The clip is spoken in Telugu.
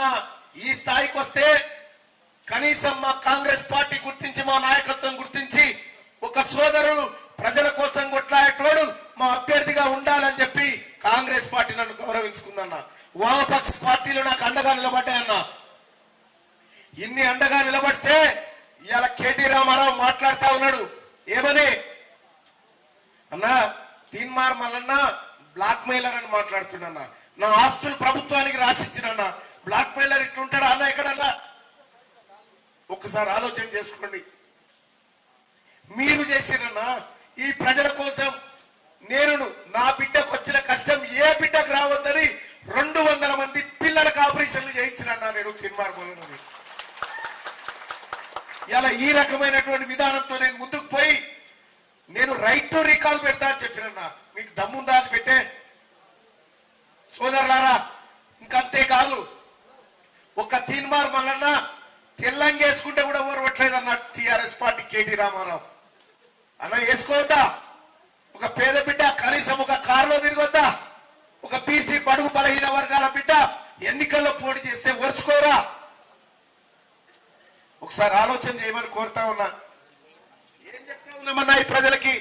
అన్న ఈ స్థాయికి వస్తే కనీసం మా కాంగ్రెస్ పార్టీ గుర్తించి మా నాయకత్వం గుర్తించి ఒక సోదరుడు ప్రజల కోసం కొట్లాడేటోడు మా అభ్యర్థిగా ఉండాలని చెప్పి కాంగ్రెస్ పార్టీ నన్ను గౌరవించుకుందన్న. వామపక్ష పార్టీలు నాకు అండగా నిలబడ్డాయన్న. ఇన్ని అండగా నిలబడితే ఇవాళ కేటీ రామారావు మాట్లాడుతా ఉన్నాడు ఏమని అన్నా తీన్మార్ మల్లన్న బ్లాక్ మెయిలర్ అని మాట్లాడుతున్నా. నా ఆస్తులు ప్రభుత్వానికి రాసిచ్చినన్నా బ్లాక్ మెయిలర్ ఇట్లుంటాడా అన్న ఎక్కడన్నా? ఒక్కసారి ఆలోచన చేసుకోండి. మీరు చేసిరన్నా ఈ ప్రజల కోసం నేను నా బిడ్డకు వచ్చిన కష్టం ఏ బిడ్డకు రావద్దని 200 మంది పిల్లలకు ఆపరేషన్లు చేయించినన్నా నేను తీన్మార్ మల్లన్న. ఇలా ఈ రకమైనటువంటి విధానంతో నేను ముందుకు పోయి నేను రైట్ టు రీకాల్ పెడతా అని చెప్పినన్నా. మీకు దమ్ముందా అది పెట్టే సోదరులారా? ఇంకంతేకాదు ఒక తీన్మార్ మల్లన్న తెల్లంగేసుకుంటే కూడా ఓర్వట్లేదన్న టిఆర్ఎస్ పార్టీ కేటీ రామారావు అలా వేసుకోవద్దా? ఒక పేద బిడ్డ కనీసం ఒక కారులో తిరగొద్దా? ఒక బీసీ బడుగు బలహీన వర్గాల బిడ్డ ఎన్నికల్లో పోటీ చేస్తే ఓర్చుకోరా? ఒకసారి ఆలోచన చేయమని కోరుతా ఉన్నా. ఏం చెప్తా ఉన్నామన్నా ఈ ప్రజలకి?